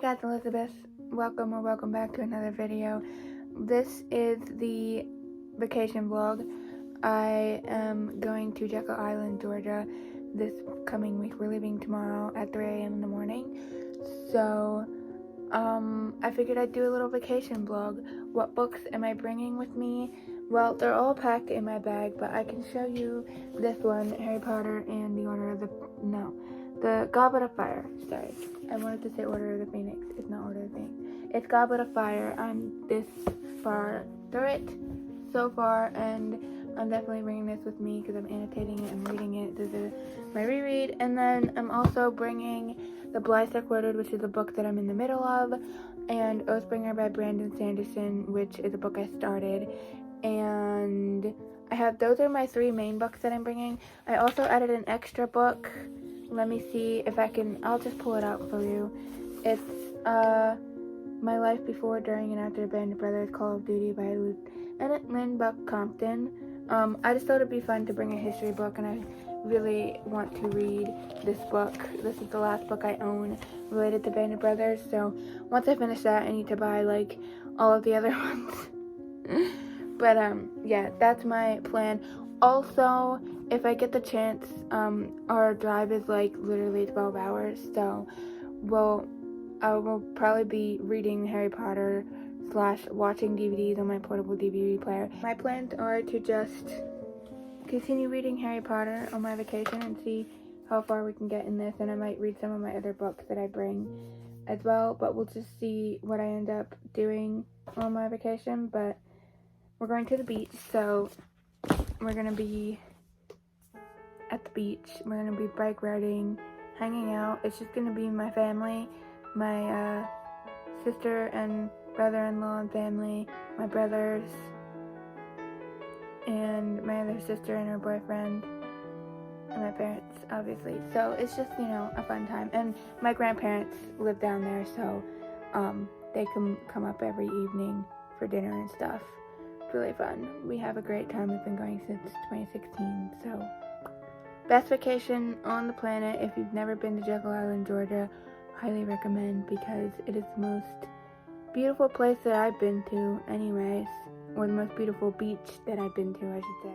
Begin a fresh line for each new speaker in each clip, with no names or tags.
guys, Elizabeth. Welcome back to another video. This is the vacation vlog. I am going to Jekyll Island, Georgia this coming week. We're leaving tomorrow at 3 a.m. in the morning. So, I figured I'd do a little vacation vlog. What books am I bringing with me? Well, they're all packed in my bag, but I can show you this one, Harry Potter and the Goblet of Fire. Sorry, I wanted to say Order of the Phoenix. It's not Order of the Phoenix. It's Goblet of Fire. I'm this far through it so far, and I'm definitely bringing this with me because I'm annotating it and reading it. This is my reread, and then I'm also bringing The Blythe Quoted, which is a book that I'm in the middle of, and Oathbringer by Brandon Sanderson, which is a book I started, and those are my three main books that I'm bringing. I also added an extra book. Let me see if I can, I'll just pull it out for you. It's My Life Before, During, and After Band of Brothers Call of Duty by Lieutenant Lynn Buck Compton. I just thought it'd be fun to bring a history book, and I really want to read this book. This is the last book I own related to Band of Brothers, so once I finish that, I need to buy, like, all of the other ones. But, yeah, that's my plan. Also, if I get the chance, our drive is, like, literally 12 hours, so I will probably be reading Harry Potter / watching DVDs on my portable DVD player. My plans are to just continue reading Harry Potter on my vacation and see how far we can get in this, and I might read some of my other books that I bring as well, but we'll just see what I end up doing on my vacation. But we're going to the beach, so we're going to be at the beach. We're going to be bike riding, hanging out. It's just going to be my family, my sister and brother-in-law and family, my brothers, and my other sister and her boyfriend, and my parents, obviously. So it's just, a fun time. And my grandparents live down there, so they can come up every evening for dinner and stuff. It's really fun. We have a great time. We've been going since 2016, so best vacation on the planet. If you've never been to Jekyll Island, Georgia, highly recommend, because it is the most beautiful place that I've been to anyways, or the most beautiful beach that I've been to, I should say.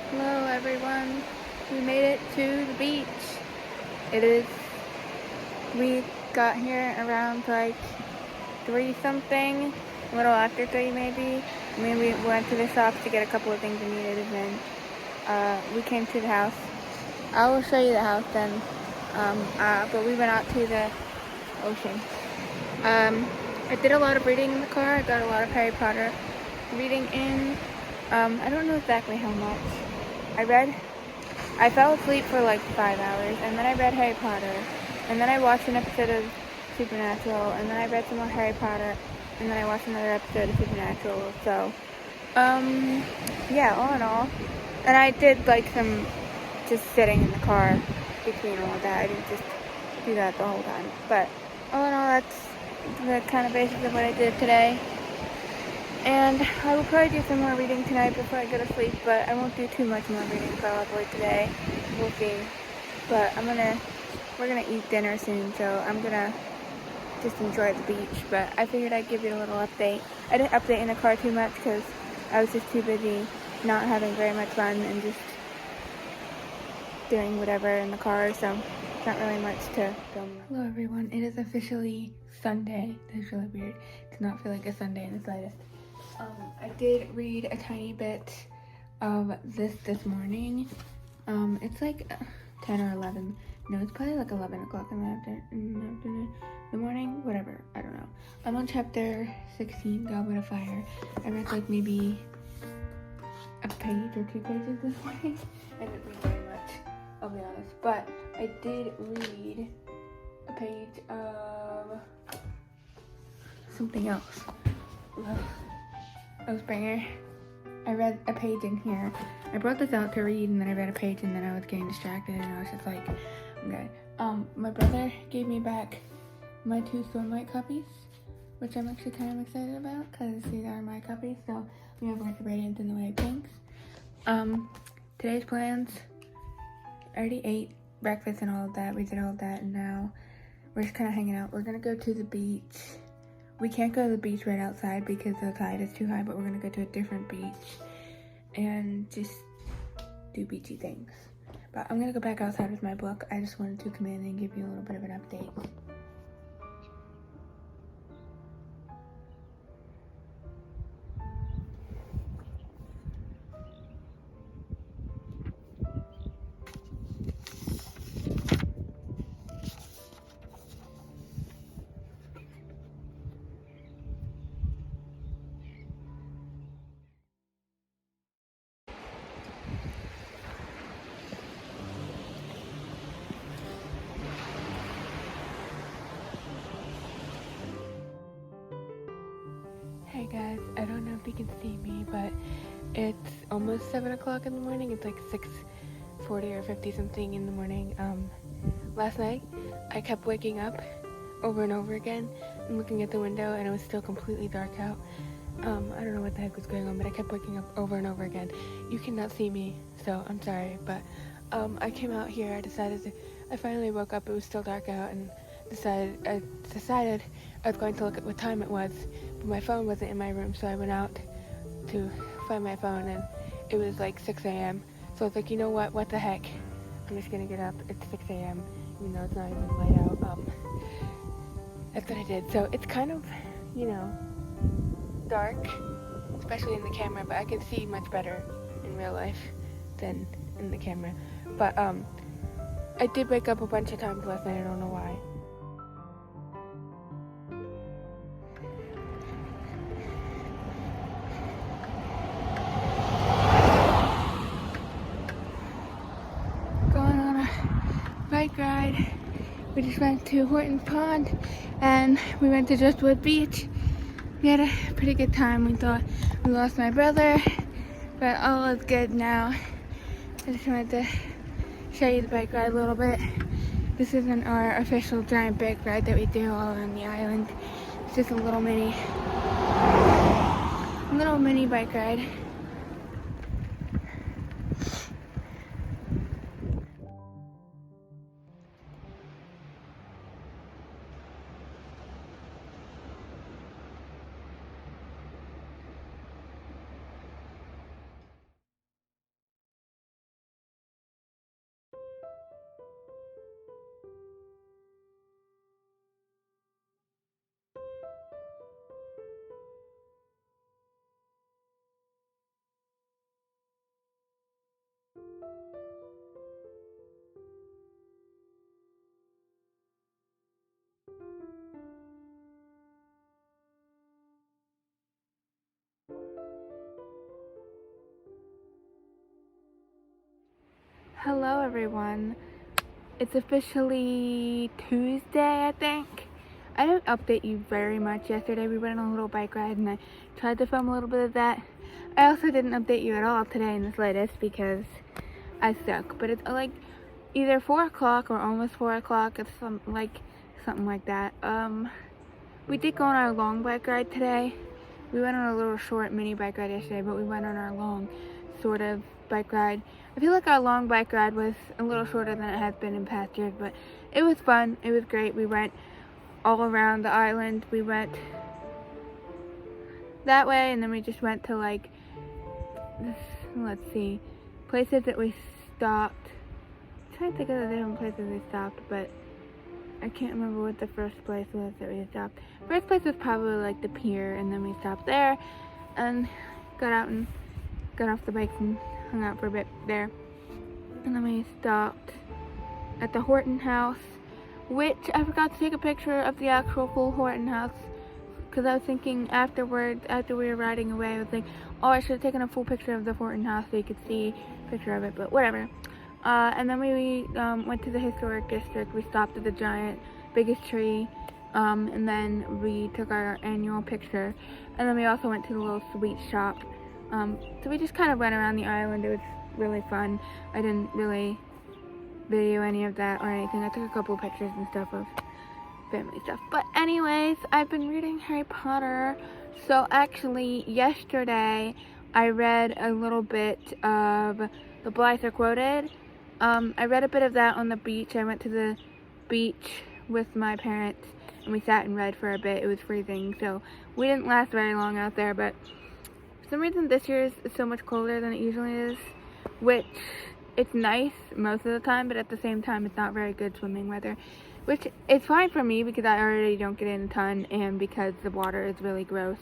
Hello everyone, we made it to the beach. We got here around like 3 something, a little after 3 maybe. We went to the shops to get a couple of things we needed, and then we came to the house. I will show you the house then, but we went out to the ocean. I did a lot of reading in the car. I got a lot of Harry Potter reading in. I don't know exactly how much. I fell asleep for like 5 hours, and then I read Harry Potter, and then I watched an episode of Supernatural, and then I read some more Harry Potter, and then I watched another episode of Supernatural. So, yeah, all in all. And I did like some just sitting in the car between all of that. I didn't just do that the whole time. But all in all, that's the kind of basics of what I did today. And I will probably do some more reading tonight before I go to sleep, but I won't do too much more reading probably today. We'll see. But we're gonna eat dinner soon, so I'm gonna just enjoy the beach. But I figured I'd give you a little update. I didn't update in the car too much because I was just too busy not having very much fun and just doing whatever in the car, so not really much to film. Hello everyone, it is officially Sunday. That's really weird to not feel like a Sunday in the slightest. I did read a tiny bit of this morning. It's like 10 or 11. No, it's probably like 11 o'clock in the afternoon. The morning? Whatever. I don't know. I'm on chapter 16, Goblet of Fire. I read like maybe a page or 2 pages this morning. I didn't read very much, I'll be honest. But I did read a page of something else. Oathbringer. I read a page in here. I brought this out to read, and then I read a page, and then I was getting distracted, and I was just like, okay. My brother gave me back my 2 Stormlight copies, which I'm actually kind of excited about, because these are my copies, so we have like the Radiant and the White Pinks. Today's plans, I already ate breakfast and all of that. We did all of that, and now we're just kind of hanging out. We're gonna go to the beach. We can't go to the beach right outside because the tide is too high, but we're gonna go to a different beach and just do beachy things. But I'm gonna go back outside with my book. I just wanted to come in and give you a little bit of an update. Hey guys, I don't know if you can see me, but it's almost 7 o'clock in the morning. It's like 6:40 or 50 something in the morning. Last night I kept waking up over and over again and looking at the window, and it was still completely dark out. I don't know what the heck was going on, but I kept waking up over and over again. You cannot see me, so I'm sorry, but I came out here. I finally woke up. It was still dark out, and decided I was going to look at what time it was, but my phone wasn't in my room, so I went out to find my phone, and it was like 6 a.m. So I was like, you know what the heck, I'm just gonna get up. It's 6 a.m. even though it's not even light out. That's what I did. So it's kind of, dark, especially in the camera, but I can see much better in real life than in the camera. But I did wake up a bunch of times last night. I don't know why. Going on a bike ride. We just went to Horton's Pond and we went to Driftwood Beach. We had a pretty good time. We thought we lost my brother, but all is good now. I just wanted to show you the bike ride a little bit. This isn't our official giant bike ride that we do all around the island. It's just a little mini bike ride. Hello everyone. It's officially Tuesday, I think. I didn't update you very much yesterday. We went on a little bike ride and I tried to film a little bit of that. I also didn't update you at all today in the latest because I suck. But it's like either 4 o'clock or almost 4 o'clock. It's something like that. We did go on our long bike ride today. We went on a little short mini bike ride yesterday, but we went on our long sort of bike ride. I feel like our long bike ride was a little shorter than it has been in past years, but it was fun. It was great. We went all around the island. We went that way, and then we just went to like this, let's see, places that we stopped. I'm trying to think of the different places we stopped, but I can't remember what the first place was that we stopped. First place was probably like the pier, and then we stopped there and got out and got off the bikes and hung out for a bit there. And then we stopped at the Horton house, which I forgot to take a picture of the actual full Horton house, because I was thinking afterwards, after we were riding away, I was like, oh, I should have taken a full picture of the Horton house so you could see a picture of it, but whatever. And then we went to the historic district. We stopped at the biggest tree, and then we took our annual picture. And then we also went to the little sweet shop. So we just kind of went around the island. It was really fun. I didn't really video any of that or anything. I took a couple of pictures and stuff of family stuff. But anyways, I've been reading Harry Potter. So actually, yesterday, I read a little bit of The Blythe Are Quoted. I read a bit of that on the beach. I went to the beach with my parents and we sat and read for a bit. It was freezing, so we didn't last very long out there, but for some reason this year is so much colder than it usually is, which it's nice most of the time, but at the same time it's not very good swimming weather, which is fine for me because I already don't get in a ton and because the water is really gross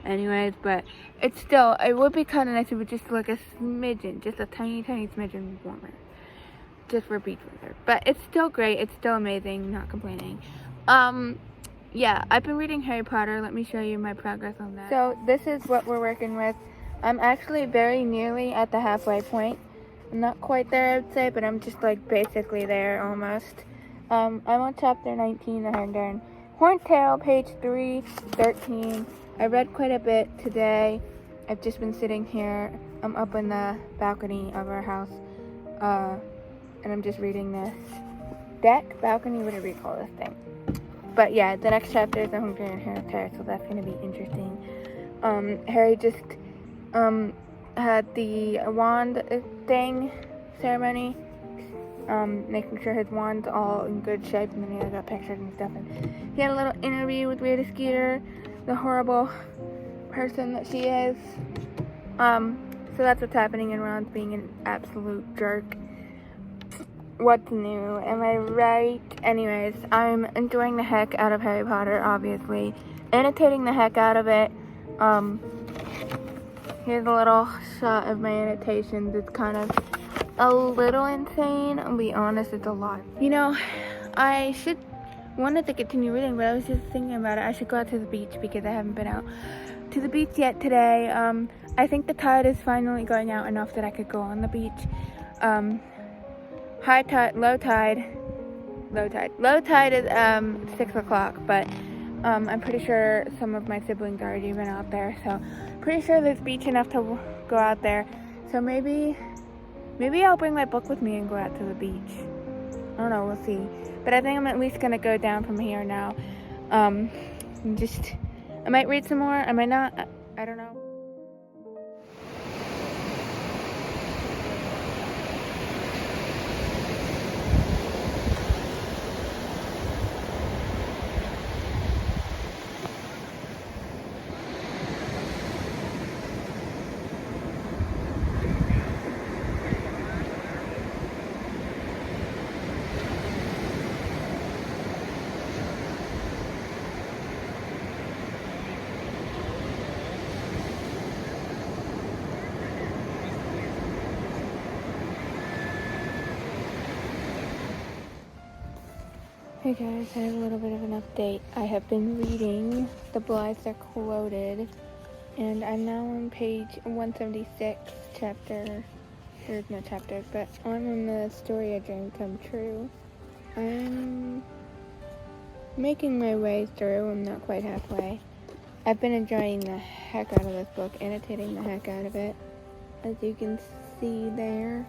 anyways, but it's still, it would be kind of nice if it was just like a smidgen, just a tiny smidgen warmer, just for beach weather. But it's still great, it's still amazing, not complaining. Yeah, I've been reading Harry Potter. Let me show you my progress on that. So this is what we're working with. I'm actually very nearly at the halfway point. I'm not quite there, I would say, but I'm just like basically there almost. I'm on chapter 19, The Horned Tale, page 313. I read quite a bit today. I've just been sitting here. I'm up in the balcony of our house, and I'm just reading this balcony, whatever you call this thing. But yeah, the next chapter is The Hungry and Horned Tale, so that's going to be interesting. Harry just had the wand thing ceremony, making sure his wand's all in good shape, and then he got pictures and stuff. And he had a little interview with Rita Skeeter, the horrible person that she is. So that's what's happening, and Ron's being an absolute jerk. What's new? Am I right? Anyways, I'm enjoying the heck out of Harry Potter, obviously. Annotating the heck out of it. Here's a little shot of my annotations. It's kind of a little insane. I'll be honest, it's a lot. You know, I wanted to continue reading, but I was just thinking about it. I should go out to the beach because I haven't been out to the beach yet today. I think the tide is finally going out enough that I could go on the beach. Low tide is 6 o'clock, but I'm pretty sure some of my siblings already been out there, so pretty sure there's beach enough to go out there. So maybe I'll bring my book with me and go out to the beach. I don't know, we'll see. But I think I'm at least gonna go down from here now. I might read some more, I might not, I don't know. Hey guys, I have a little bit of an update. I have been reading The Blythe Are Quoted, and I'm now on page 176, there's no chapters, but I'm on the story A Dream Come True. I'm making my way through, I'm not quite halfway. I've been enjoying the heck out of this book, annotating the heck out of it, as you can see there.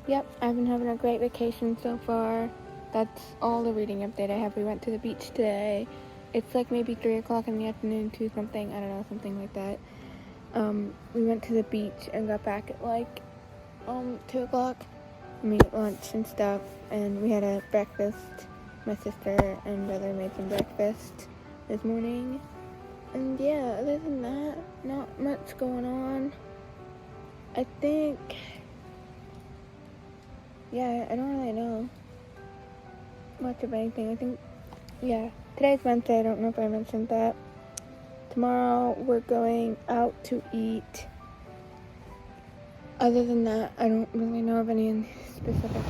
Yep, I've been having a great vacation so far. That's all the reading update I have. We went to the beach today. It's like maybe 3 o'clock in the afternoon to something, I don't know, something like that. We went to the beach and got back at like 2 o'clock. We ate lunch and stuff, and we had a breakfast. My sister and brother made some breakfast this morning. And yeah, other than that, not much going on. I think, yeah, I don't really know much of anything. I think, yeah, today's Wednesday. I don't know if I mentioned that. Tomorrow we're going out to eat. Other than that, I don't really know of any specific.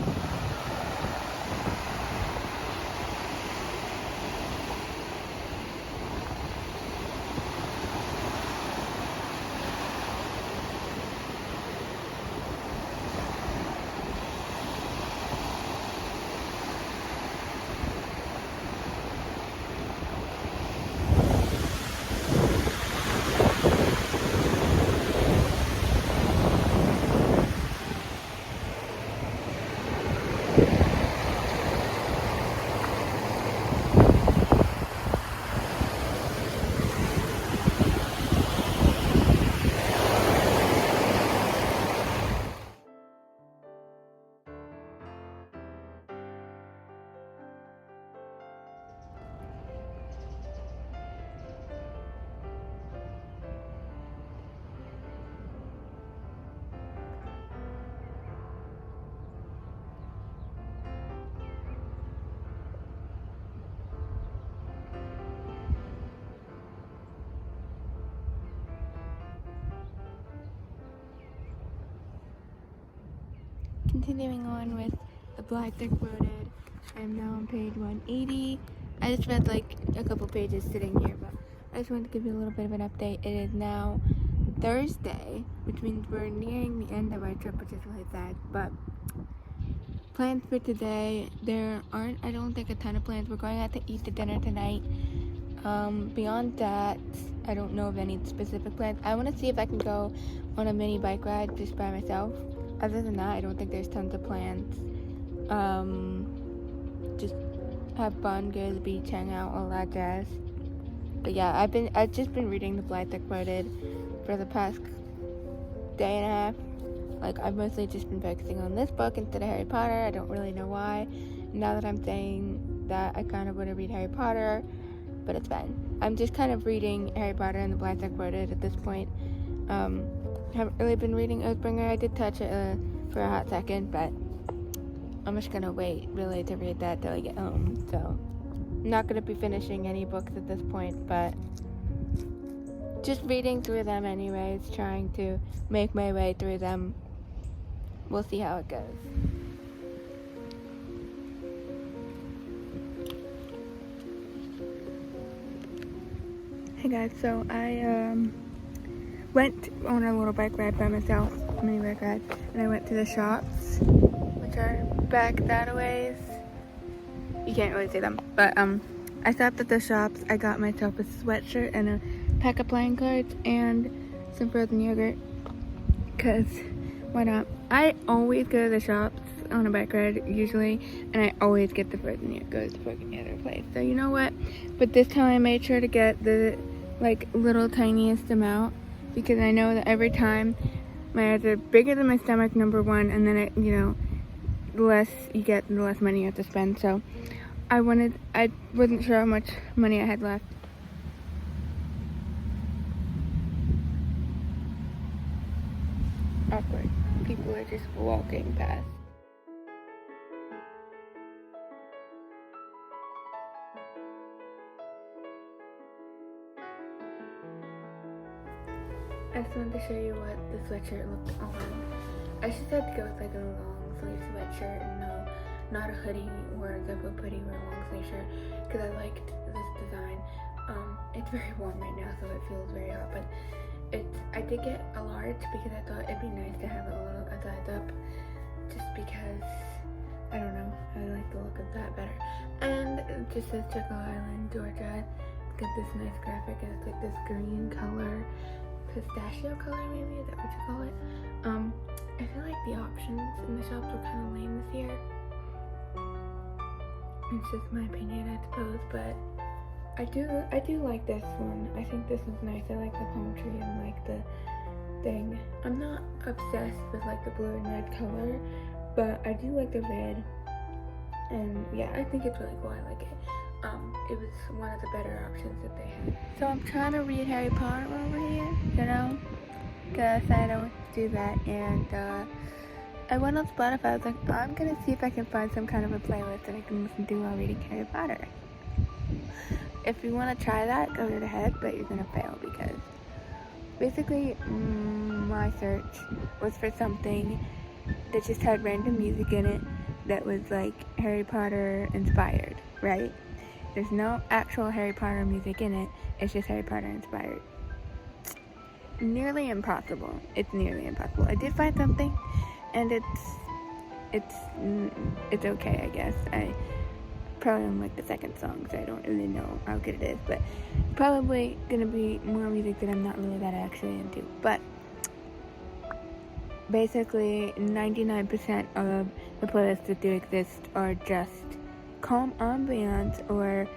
Continuing on with the Black Thick Loaded, I'm now on page 180. I just read like a couple pages sitting here, but I just wanted to give you a little bit of an update. It is now Thursday, which means we're nearing the end of our trip, which is really sad. But plans for today, there aren't, I don't think, a ton of plans. We're going out to eat the dinner tonight. Beyond that, I don't know of any specific plans. I want to see if I can go on a mini bike ride just by myself. Other than that, I don't think there's tons of plans. Just have fun, go to the beach, hang out, all that jazz. But yeah, I've just been reading the Black Thick Loaded for the past day and a half. Like, I've mostly just been focusing on this book instead of Harry Potter. I don't really know why. Now that I'm saying that, I kind of want to read Harry Potter, but it's fine. I'm just kind of reading Harry Potter and the Black Thick Loaded at this point. Haven't really been reading Oathbringer. I did touch it for a hot second, but I'm just gonna wait really to read that till I get home. So I'm not gonna be finishing any books at this point, but just reading through them anyways, trying to make my way through them. We'll see how it goes. Hey guys, so I went on a little bike ride by myself, mini bike ride, and I went to the shops, which are back that ways. You can't really see them, but I stopped at the shops. I got myself a sweatshirt and a pack of playing cards and some frozen yogurt, because why not? I always go to the shops on a bike ride usually, and I always get the frozen yogurt from the other place. So you know what? But this time I made sure to get the like little tiniest amount, because I know that every time my eyes are bigger than my stomach, number one, and then it, you know, the less you get, the less money you have to spend. So I wasn't sure how much money I had left. Awkward. People are just walking past. I just wanted to show you what the sweatshirt looked on. I just had to go with like a long sleeve sweatshirt and no, not a hoodie or a zip-up hoodie or a long sleeve shirt, because I liked this design. It's very warm right now, so it feels very hot, but I did get a large because I thought it'd be nice to have it a little size up, just because, I don't know, I like the look of that better. And it just says Jekyll Island, Georgia. It's got this nice graphic, and it's like this green color, pistachio color maybe, is that what you call it? I feel like the options in the shops were kind of lame this year. It's just my opinion, I suppose, but I do like this one. I think this is nice. I like the palm tree and like the thing. I'm not obsessed with like the blue and red color, but I do like the red. And yeah, I think it's really cool. I like it. It was one of the better options that they had. So I'm trying to read Harry Potter over here, you know, because I don't do that. And I went on Spotify. I was like, I'm gonna see if I can find some kind of a playlist that I can listen to while reading Harry Potter. If you want to try that, go right ahead, but you're gonna fail because basically my search was for something that just had random music in it that was like Harry Potter inspired, right? There's no actual Harry Potter music in it. It's just Harry Potter inspired. Nearly impossible. It's nearly impossible. I did find something, and it's okay, I guess. I probably on like the second song, so I don't really know how good it is, but probably gonna be more music that I'm not really that actually into. But basically 99% of the playlists that do exist are just calm ambience or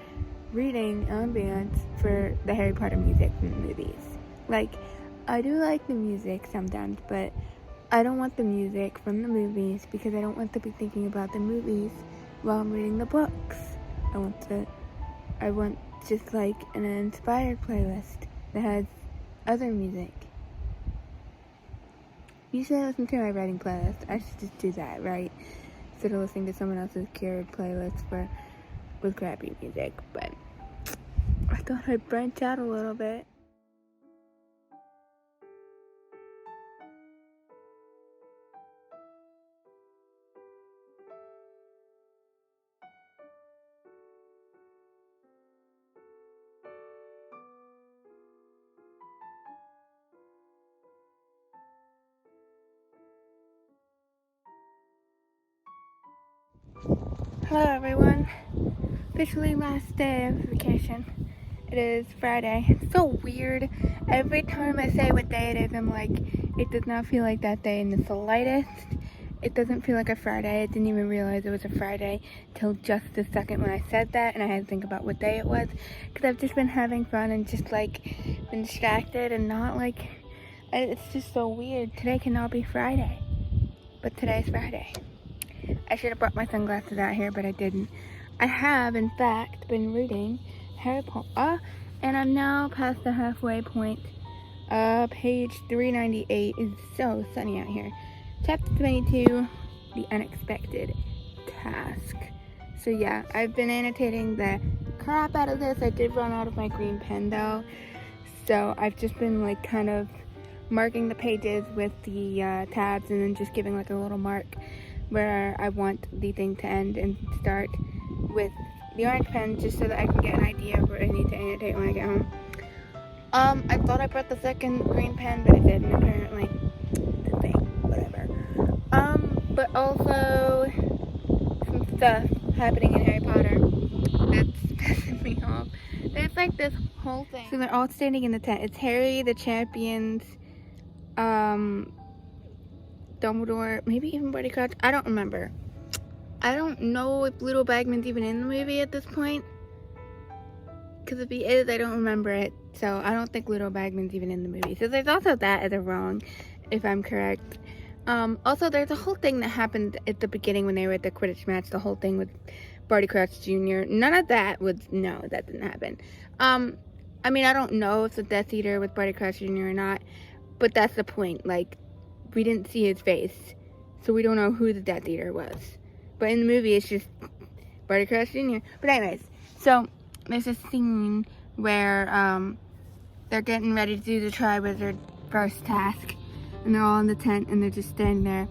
reading ambience for the Harry Potter music from the movies. Like, I do like the music sometimes, but I don't want the music from the movies because I don't want to be thinking about the movies while I'm reading the books. I want just like an inspired playlist that has other music. Usually I listen to my writing playlist. I should just do that, right? Instead of listening to someone else's curated playlist with crappy music. But I thought I'd branch out a little bit. Hello everyone. Officially last day of vacation. It is Friday. It's so weird. Every time I say what day it is, I'm like, it does not feel like that day in the slightest. It doesn't feel like a Friday. I didn't even realize it was a Friday till just the second when I said that, and I had to think about what day it was, because I've just been having fun and just like been distracted and not like, it's just so weird. Today cannot be Friday, but today's Friday. I should have brought my sunglasses out here, but I didn't. I have, in fact, been reading Harry Potter, and I'm now past the halfway point. Page 398. It's so sunny out here. Chapter 22, The Unexpected Task. So yeah, I've been annotating the crap out of this. I did run out of my green pen though, so I've just been like kind of marking the pages with the tabs and then just giving like a little mark where I want the thing to end and start with the orange pen, just so that I can get an idea of where I need to annotate when I get home. I thought I brought the second green pen, but I didn't apparently. The thing, whatever. But also some stuff happening in Harry Potter that's pissing me off. There's like this whole thing. So they're all standing in the tent. It's Harry, the champions, Dumbledore, maybe even Barty Crouch. I don't remember. I don't know if Ludo Bagman's even in the movie at this point. Because if he is, I don't remember it. So I don't think Ludo Bagman's even in the movie. So there's also that as a wrong, if I'm correct. Also, there's a whole thing that happened at the beginning when they were at the Quidditch match. The whole thing with Barty Crouch Jr. None of that was, no, that didn't happen. I mean, I don't know if the Death Eater was Barty Crouch Jr. or not. But that's the point. Like, we didn't see his face. So we don't know who the Death Eater was. But in the movie, it's just Barty Crouch Jr. But anyways, so there's a scene where they're getting ready to do the Triwizard first task. And they're all in the tent and they're just standing there.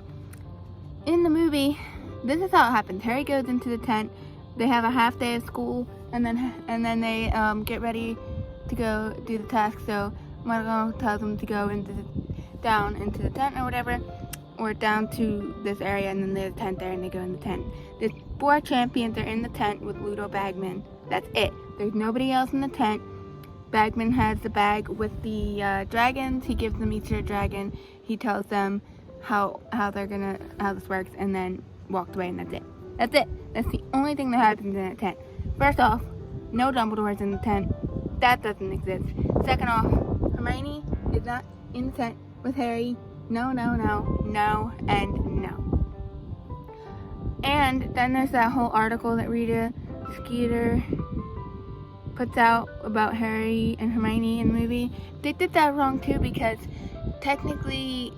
In the movie, this is how it happens. Harry goes into the tent. They have a half day of school. And then they get ready to go do the task. So McGonagall tells them to go down into the tent or whatever. Or down to this area, and then there's a tent there, and they go in the tent. The 4 champions are in the tent with Ludo Bagman. That's it. There's nobody else in the tent. Bagman has the bag with the dragons. He gives them each their dragon. He tells them how this works, and then walks away, and that's it. That's it. That's the only thing that happens in that tent. First off, No Dumbledore's in the tent. That doesn't exist. Second off, Hermione is not in the tent with Harry. No, no, no, no, and no. And then there's that whole article that Rita Skeeter puts out about Harry and Hermione in the movie. They did that wrong too, because technically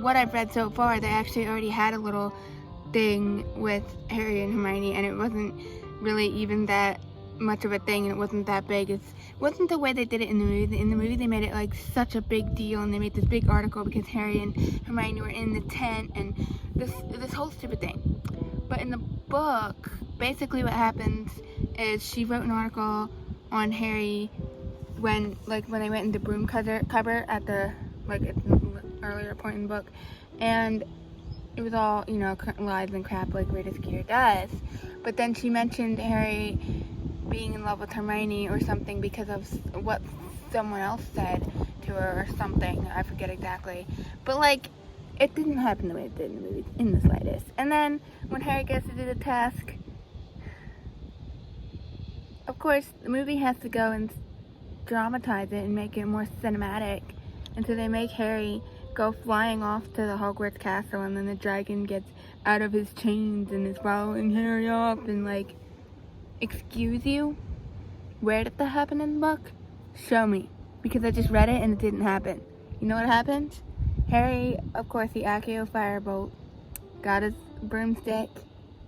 what I've read so far, they actually already had a little thing with Harry and Hermione, and it wasn't really even that much of a thing, and it wasn't that big. It wasn't the way they did it in the movie. In the movie, they made it like such a big deal, and they made this big article because Harry and Hermione were in the tent, and this whole stupid thing. But in the book, basically what happens is she wrote an article on Harry when they went in the broom cupboard at the earlier point in the book, and it was all, you know, lies and crap like Rita Skeeter does. But then she mentioned Harry being in love with Hermione or something because of what someone else said to her or something. I forget exactly. But like, it didn't happen the way it did in the movie in the slightest. And then when Harry gets to do the task, of course the movie has to go and dramatize it and make it more cinematic. And so they make Harry go flying off to the Hogwarts castle, and then the dragon gets out of his chains and is following Harry off, and like, excuse you? Where did that happen in the book? Show me. Because I just read it and it didn't happen. You know what happened? Harry, of course, he Accio Firebolt, got his broomstick,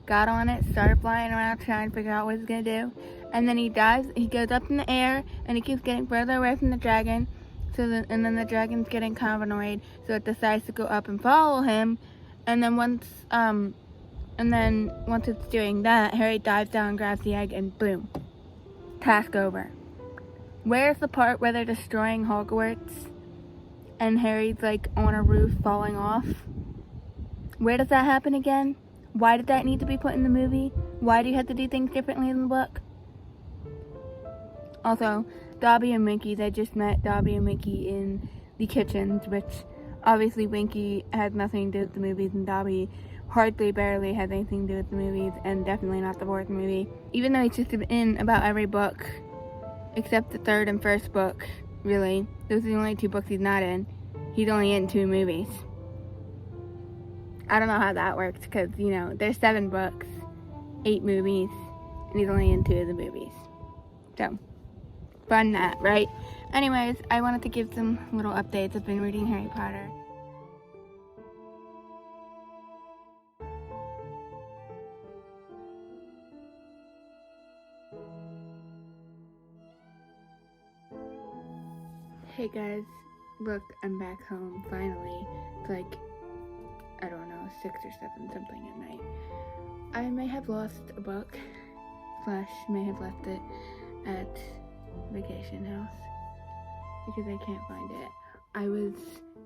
got on it, started flying around trying to figure out what he's gonna do, and then he goes up in the air, and he keeps getting further away from the dragon, and then the dragon's getting kind of annoyed, so it decides to go up and follow him, and then once it's doing that, Harry dives down, grabs the egg, and boom, task over. Where's the part where they're destroying Hogwarts, and Harry's like on a roof falling off? Where does that happen again? Why did that need to be put in the movie? Why do you have to do things differently in the book? Also, Dobby and Winky, they just met Dobby and Winky in the kitchens, which obviously Winky has nothing to do with the movies, and Dobby hardly barely has anything to do with the movies, and definitely not the fourth movie. Even though he's just in about every book, except the third and first book, really. Those are the only two books he's not in. He's only in 2 movies. I don't know how that works, because, you know, there's 7 books, 8 movies, and he's only in 2 of the movies. So, fun that, right? Anyways, I wanted to give some little updates. I've been reading Harry Potter. Hey guys, look, I'm back home, finally. It's like, I don't know, 6 or 7 something at night. I may have lost a book, / may have left it at vacation house, because I can't find it. I was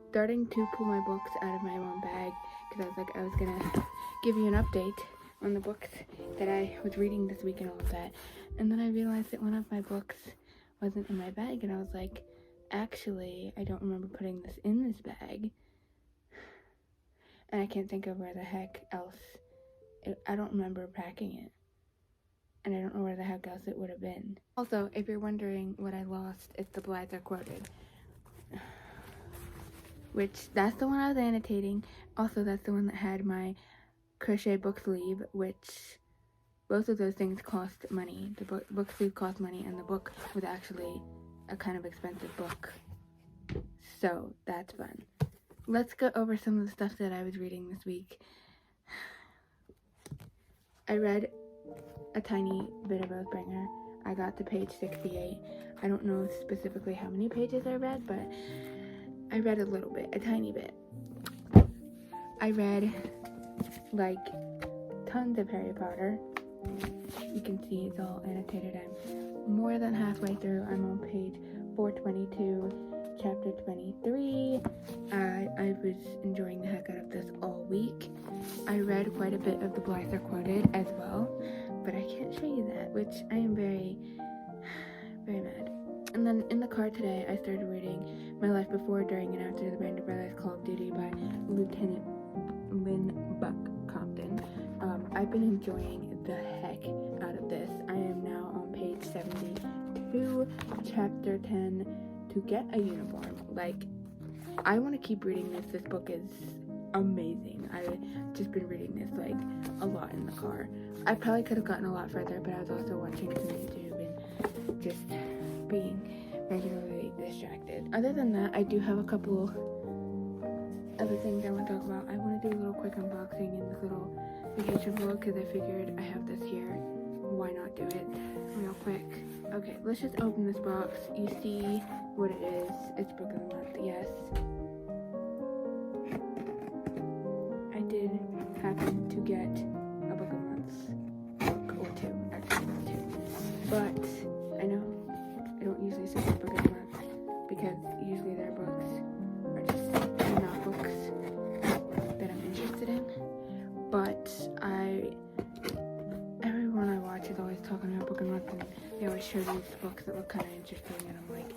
starting to pull my books out of my one bag, because I was gonna give you an update on the books that I was reading this week and all of that. And then I realized that one of my books wasn't in my bag, and I was like, actually, I don't remember putting this in this bag. And I can't think of where the heck else, I don't remember packing it. And I don't know where the heck else it would have been. Also, if you're wondering what I lost, it's the Blyther Quoted. Which, that's the one I was annotating. Also, that's the one that had my crochet book sleeve, which both of those things cost money. The book sleeve cost money, and the book was actually a kind of expensive book. So, that's fun. Let's go over some of the stuff that I was reading this week. I read a tiny bit of Oathbringer. I got to page 68. I don't know specifically how many pages I read, but I read a little bit, a tiny bit. I read, like, tons of Harry Potter. You can see it's all annotated. I'm more than halfway through. I'm on page 422, chapter 23. I was enjoying the heck out of this all week. I read quite a bit of the Blyther Quoted as well, but I can't show you that, which I am very, very mad. And then in the car today, I started reading My Life Before, During, and After the Band of Brothers Call of Duty by Lieutenant Lynn Buck Compton. I've been enjoying the heck out of this. I am now on page 72, chapter 10, To Get a Uniform. Like, I want to keep reading this. This book is amazing. I've just been reading this, like, a lot in the car. I probably could have gotten a lot further, but I was also watching some YouTube and just being regularly distracted. Other than that, I do have a couple other things I want to talk about. I want to do a little quick unboxing in this little vacation vlog because I figured I have this here. Why not do it real quick? Okay, let's just open this box. You see what it is. It's book of the month, yes. I did happen to get a book of the month book, or two, actually two. But I know I don't usually say book of the month because usually their books are just not books that I'm interested in. But everyone I watch is always talking about book of the month, and they always show these books that look kind of interesting, and I'm like,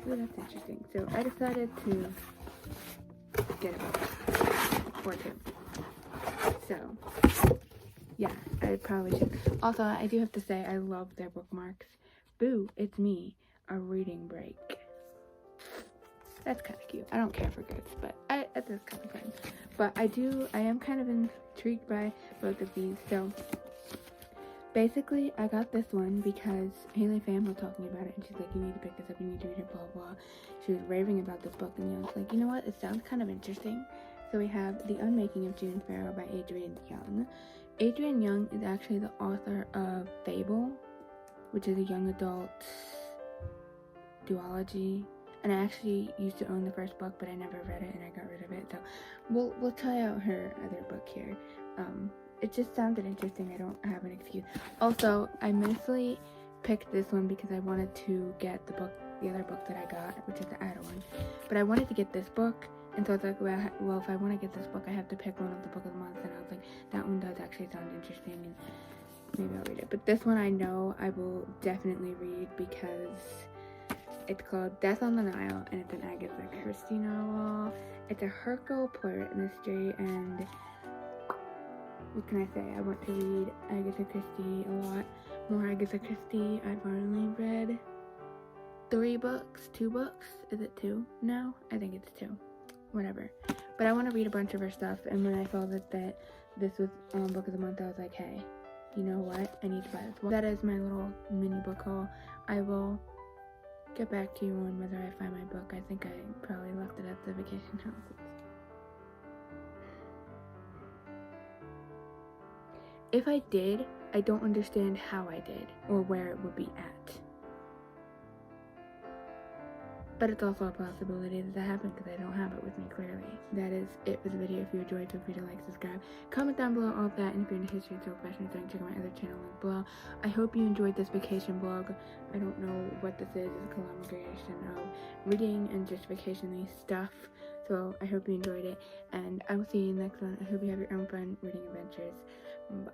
ooh, that's interesting. So I decided to get a book or two. So yeah, I probably should. Also, I do have to say I love their bookmarks. Boo, it's me, a reading break. That's kind of cute. I don't care for gifts, but that's kind of fun. But I am kind of intrigued by both of these. So basically, I got this one because Haley Pham was talking about it, and she's like, you need to pick this up, you need to read it, blah, blah. She was raving about this book, and I was like, you know what, it sounds kind of interesting. So we have The Unmaking of June Farrow by Adrienne Young. Adrienne Young is actually the author of Fable, which is a young adult duology. And I actually used to own the first book, but I never read it and I got rid of it. So we'll try out her other book here. It just sounded interesting. I don't have an excuse. Also, I mostly picked this one because I wanted to get the other book that I got, which is the Ada one. But I wanted to get this book, and so I was like, well, if I want to get this book, I have to pick one of the book of the month. And I was like, that one does actually sound interesting, and maybe I'll read it. But this one I know I will definitely read because it's called Death on the Nile, and it's an Agatha Christie novel. It's a Hercule Poirot mystery, and what can I say? I want to read Agatha Christie a lot. More Agatha Christie. I've only read 2 books. Is it 2 now? I think it's 2. Whatever. But I want to read a bunch of her stuff, and when I saw that this was book of the month, I was like, hey, you know what? I need to buy this. Well, that is my little mini book haul. I will get back to you on whether I find my book. I think I probably left it at the vacation house. If I did, I don't understand how I did or where it would be at. But it's also a possibility that happened because I don't have it with me clearly. That is it for the video. If you enjoyed, feel free to like, subscribe, comment down below all of that, and if you're into history and social fashion, check out my other channel link below. I hope you enjoyed this vacation vlog. I don't know what this is. It's a collaboration of reading and just vacation-y stuff. So I hope you enjoyed it, and I will see you in the next one. I hope you have your own fun reading adventures. Bye.